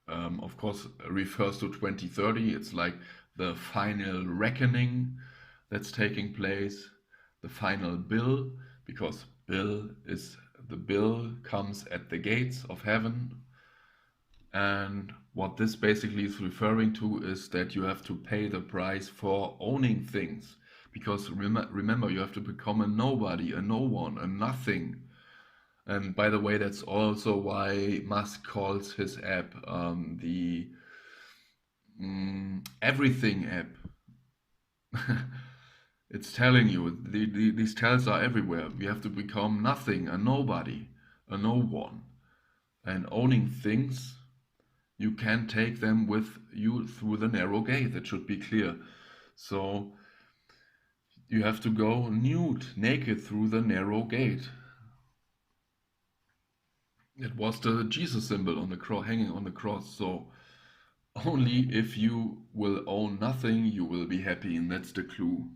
Speaker 1: of course refers to 2030. It's like the final reckoning that's taking place, the final bill, because the bill comes at the gates of heaven. And what this basically is referring to is that you have to pay the price for owning things. Because remember, you have to become a nobody, a no one, a nothing. And by the way, that's also why Musk calls his app the everything app. It's telling you, these tells are everywhere. We have to become nothing, a nobody, a no one. And owning things, you can take them with you through the narrow gate. That should be clear. So you have to go nude, naked through the narrow gate. It was the Jesus symbol on the cross, hanging on the cross. So only if you will own nothing, you will be happy, and that's the clue.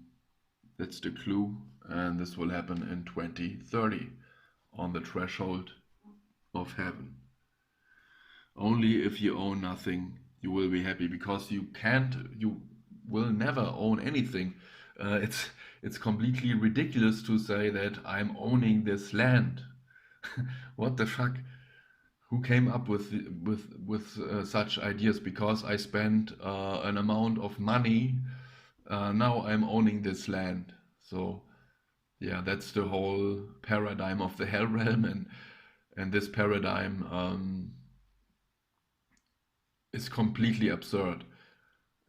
Speaker 1: That's the clue, and this will happen in 2030 on the threshold of heaven. Only if you own nothing, you will be happy, because you will never own anything. It's completely ridiculous to say that I'm owning this land. What the fuck? Who came up with such ideas? Because I spent an amount of money, now I'm owning this land. So yeah, that's the whole paradigm of the hell realm, and this paradigm is completely absurd.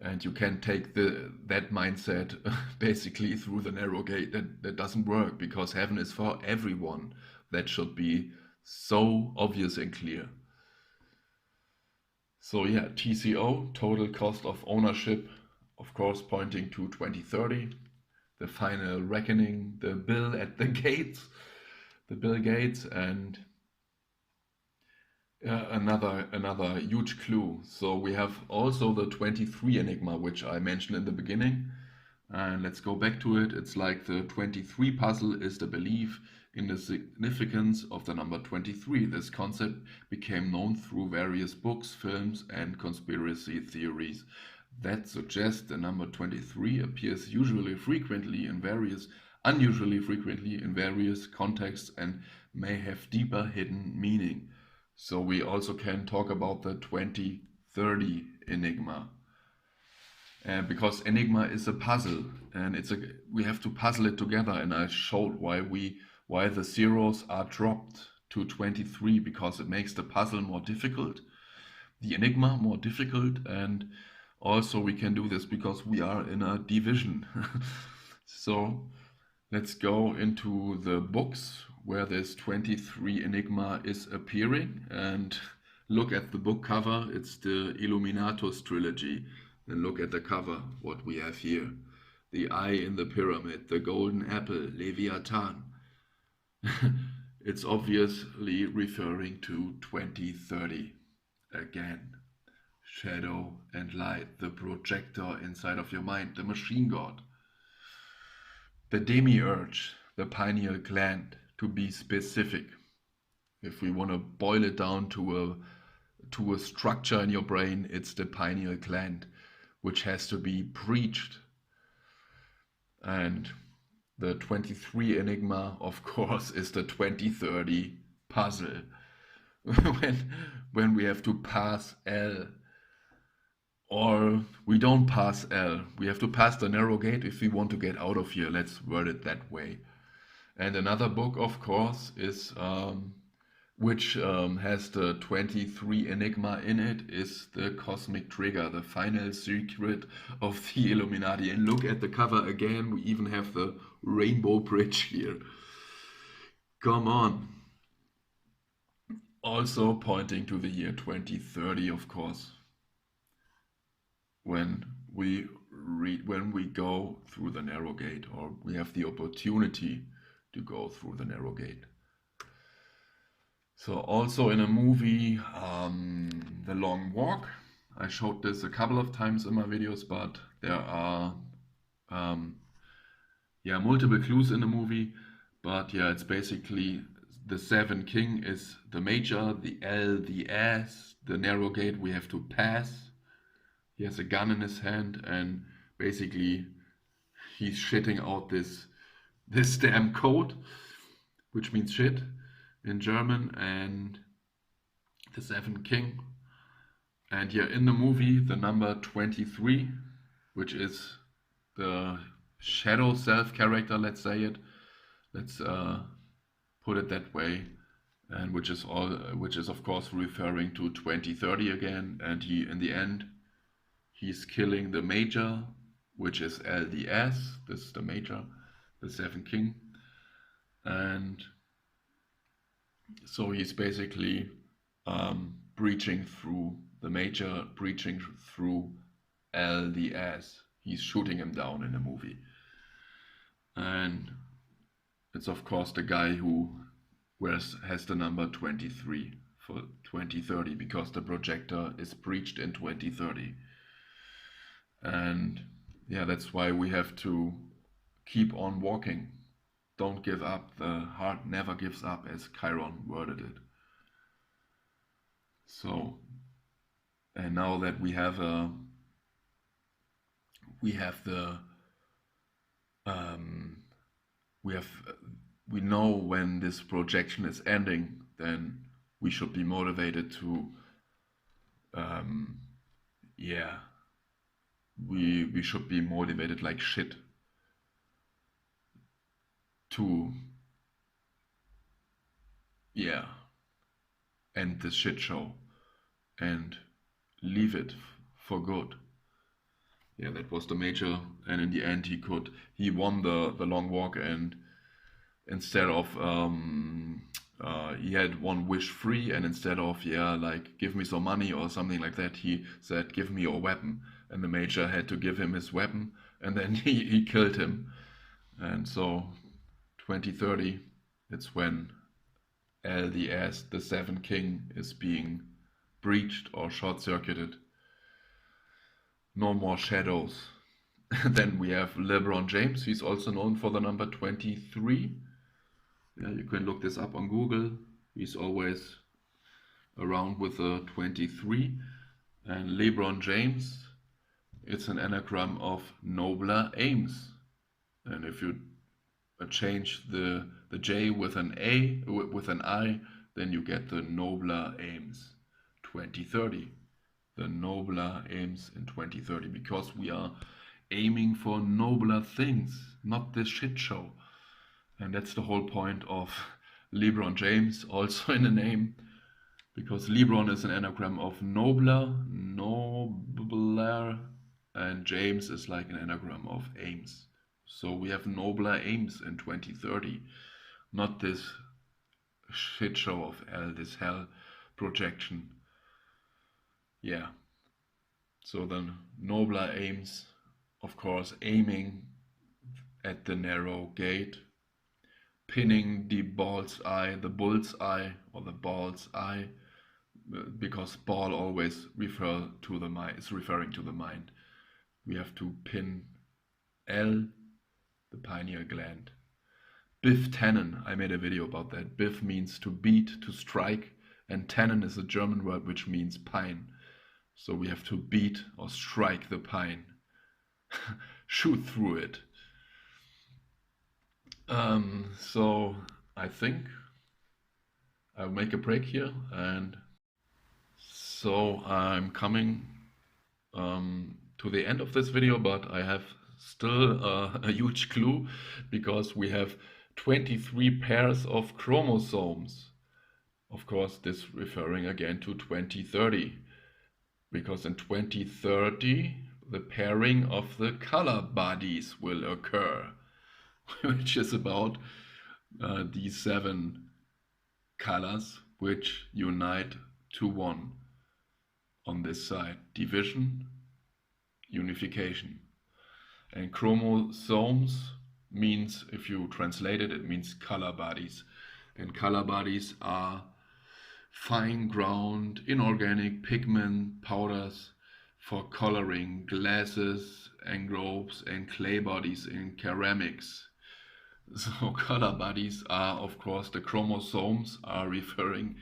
Speaker 1: And you can take that mindset basically through the narrow gate. That doesn't work, because heaven is for everyone. That should be so obvious and clear. So yeah, TCO, total cost of ownership, of course pointing to 2030, the final reckoning, the bill at the gates, the Bill Gates, and another huge clue. So we have also the 23 enigma, which I mentioned in the beginning. And let's go back to it. It's like the 23 puzzle is the belief in the significance of the number 23. This concept became known through various books, films, and conspiracy theories that suggest the number 23 appears unusually frequently in various contexts and may have deeper hidden meaning. So we also can talk about the 2030 enigma. because enigma is a puzzle, and we have to puzzle it together. And I showed why the zeros are dropped to 23, because it makes the puzzle more difficult, the enigma more difficult, and also we can do this because we are in a division. So let's go into the books where this 23 enigma is appearing, and look at the book cover. It's the Illuminatus trilogy. And look at the cover, what we have here. The eye in the pyramid, the golden apple, Leviathan. It's obviously referring to 2030. Again, shadow and light, the projector inside of your mind, the machine god. The demiurge, the pineal gland, to be specific. If we want to boil it down to a structure in your brain, it's the pineal gland, which has to be breached. And the 23 enigma, of course, is the 2030 puzzle. when we have to pass L, or we don't pass L, we have to pass the narrow gate if we want to get out of here. Let's word it that way. And another book, of course, is which has the 23 enigma in it, is the Cosmic Trigger, the final secret of the Illuminati. And look at the cover again, we even have the rainbow bridge here. Come on. Also pointing to the year 2030, of course, when we go through the narrow gate, or we have the opportunity to go through the narrow gate. So also in a movie, The Long Walk, I showed this a couple of times in my videos, but there are multiple clues in the movie. But yeah, it's basically the seven king is the major, the L, the S, the narrow gate we have to pass. He has a gun in his hand, and basically he's shitting out this damn code, which means shit in German, and the seven king. And yeah, in the movie, the number 23, which is the shadow self character, let's say it, let's put it that way, and which is of course referring to 2030 again. And he, in the end, he's killing the major, which is LDS. This is the major, the seven king. And so he's basically breaching through the major, breaching through LDS. He's shooting him down in the movie. And it's of course the guy who has the number 23 for 2030, because the projector is breached in 2030. And yeah, that's why we have to keep on walking. Don't give up. The heart never gives up, as Chiron worded it. So, and now that we know when this projection is ending, then we should be motivated to we should be motivated like shit to end this shit show and leave it for good. Yeah, that was the major, and in the end he won the long walk, and instead of he had one wish free, and instead of like give me some money or something like that, he said give me your weapon, and the major had to give him his weapon, and then he killed him. And so 2030, it's when LDS, the seven king, is being breached or short-circuited. No more shadows. Then we have LeBron James. He's also known for the number 23. Yeah, you can look this up on Google. He's always around with the 23. And LeBron James, it's an anagram of nobler aims. And if you change the J with an A, with an I, then you get the nobler aims 2030. the nobler aims in 2030, because we are aiming for nobler things, not this shit show. And that's the whole point of LeBron James, also in the name, because LeBron is an anagram of nobler, and James is like an anagram of aims. So we have nobler aims in 2030, not this shit show of this hell projection. Yeah. So then nobler aims, of course, aiming at the narrow gate, pinning the bull's eye, or the ball's eye, because ball always is referring to the mind. We have to pin L, the pineal gland. Biff Tannen, I made a video about that. Biff means to beat, to strike, and Tannen is a German word which means pine. So we have to beat or strike the pine, shoot through it. So I think I'll make a break here, and so I'm coming to the end of this video, but I have still a huge clue, because we have 23 pairs of chromosomes. Of course, this referring again to 2030, because in 2030 the pairing of the color bodies will occur, which is about these 7 colors which unite to one on this side: division, unification. And chromosomes means, if you translate it, it means color bodies. And color bodies are fine ground inorganic pigment powders for coloring glasses, engrobes, and clay bodies in ceramics. So color bodies are, of course, the chromosomes are referring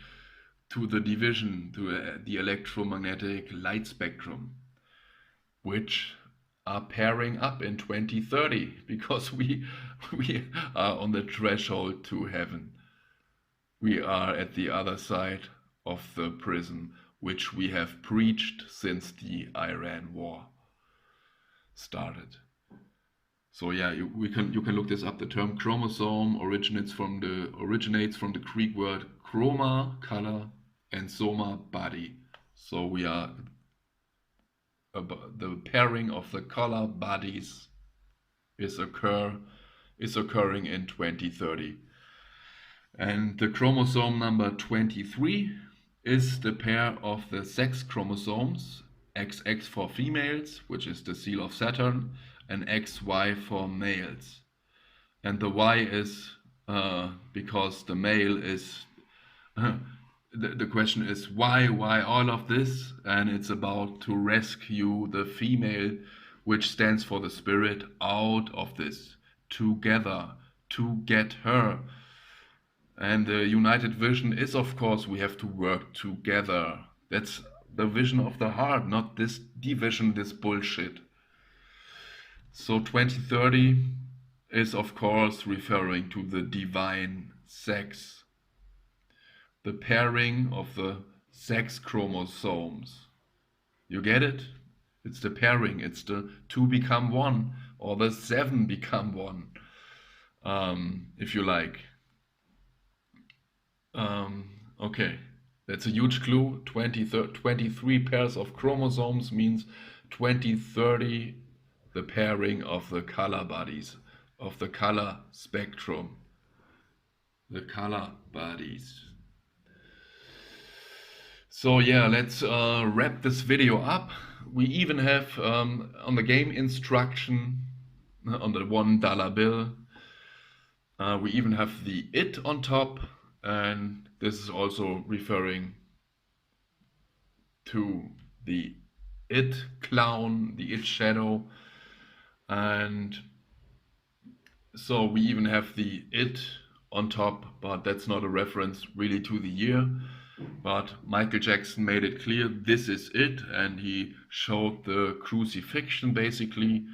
Speaker 1: to the division, to the electromagnetic light spectrum, which are pairing up in 2030, because we are on the threshold to heaven. We are at the other side of the prism, which we have preached since the Iran war started. So yeah, you can look this up. The term chromosome originates from the Greek word chroma, color, and soma, body. So we are the pairing of the color bodies is occurring in 2030. And the chromosome number 23 is the pair of the sex chromosomes, XX for females, which is the seal of Saturn, and XY for males. And the Y is because the male is the question is why all of this? And it's about to rescue the female, which stands for the spirit, out of this, together, to get her. And the united vision is, of course, we have to work together. That's the vision of the heart, not this division, this bullshit. So 2030 is, of course, referring to the divine sex, the pairing of the sex chromosomes. You get it? It's the pairing, it's the 2 become 1, or the 7 become 1, if you like. Okay, that's a huge clue. 23 pairs of chromosomes means 2030, the pairing of the color bodies, of the color spectrum, the color bodies. So yeah, let's wrap this video up. We even have on the game instruction, on the $1 bill, we even have the it on top. And this is also referring to the it clown, the it shadow. And so we even have the it on top, but that's not a reference really to the year. But Michael Jackson made it clear, this is it, and he showed the crucifixion basically.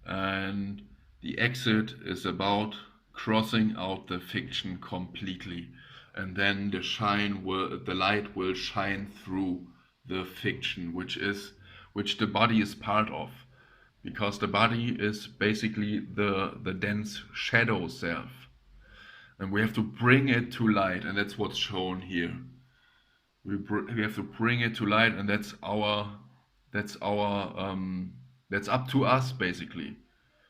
Speaker 1: And the exit is about crossing out the fiction completely, and then the light will shine through the fiction, which the body is part of, because the body is basically the dense shadow self, and we have to bring it to light, and that's what's shown here. We have to bring it to light, and that's up to us basically,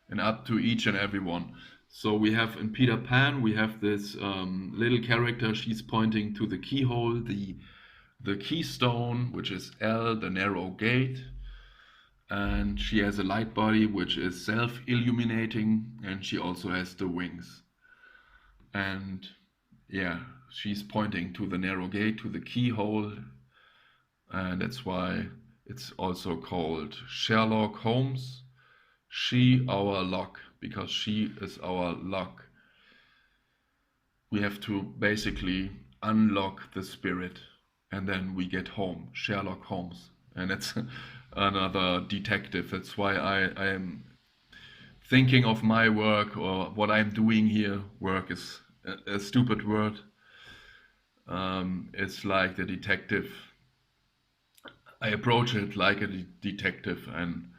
Speaker 1: and up to each and every one. So we have in Peter Pan, we have this little character. She's pointing to the keyhole, the keystone, which is L, the narrow gate, and she has a light body which is self-illuminating, and she also has the wings. And yeah, she's pointing to the narrow gate, to the keyhole, and that's why it's also called Sherlock Holmes. She, our lock, because she is our lock. We have to basically unlock the spirit, and then we get home, Sherlock Holmes. And it's another detective. That's why I am thinking of my work, or what I'm doing here. Work is a stupid word. It's like the detective. I approach it like a detective, and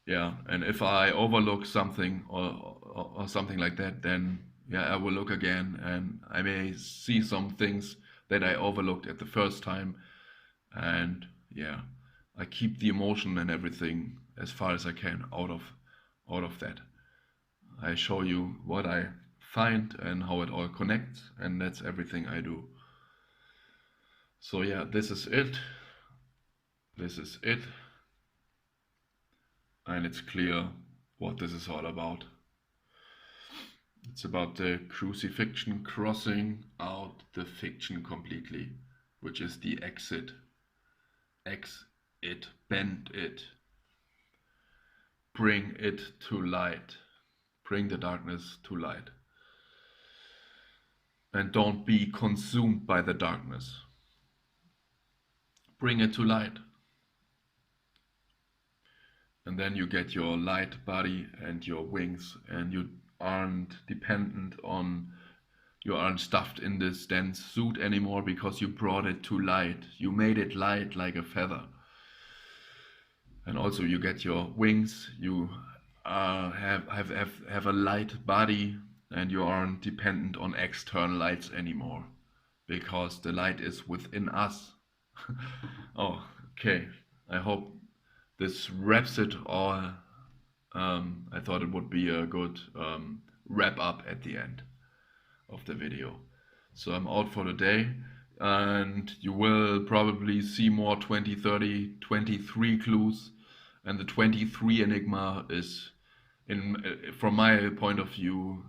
Speaker 1: yeah, and if I overlook something or something like that, then yeah, I will look again, and I may see some things that I overlooked at the first time, and yeah, I keep the emotion and everything as far as I can out of that. I show you what I find and how it all connects, and that's everything I do. So yeah, this is it. This is it. And it's clear what this is all about. It's about the crucifixion, crossing out the fiction completely, which is the exit. It, bend it. Bring it to light. Bring the darkness to light. And don't be consumed by the darkness. Bring it to light. And then you get your light body and your wings, and you aren't you aren't stuffed in this dense suit anymore, because you brought it to light. You made it light like a feather. And also you get your wings, you have a light body, and you aren't dependent on external lights anymore, because the light is within us. Oh, okay. I hope this wraps it all. I thought it would be a good wrap up at the end of the video. So I'm out for the day, and you will probably see more 20, 30, 23 clues, and the 23 enigma is, from my point of view,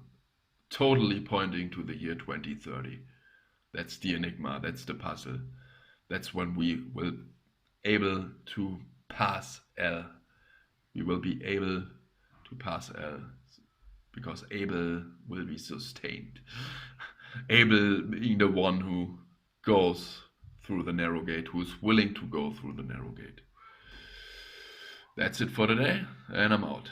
Speaker 1: totally pointing to the year 2030. That's the enigma, that's the puzzle. That's when we will able to pass L. We will be able to pass L, because Abel will be sustained. Abel being the one who goes through the narrow gate, who is willing to go through the narrow gate. That's it for today, and I'm out.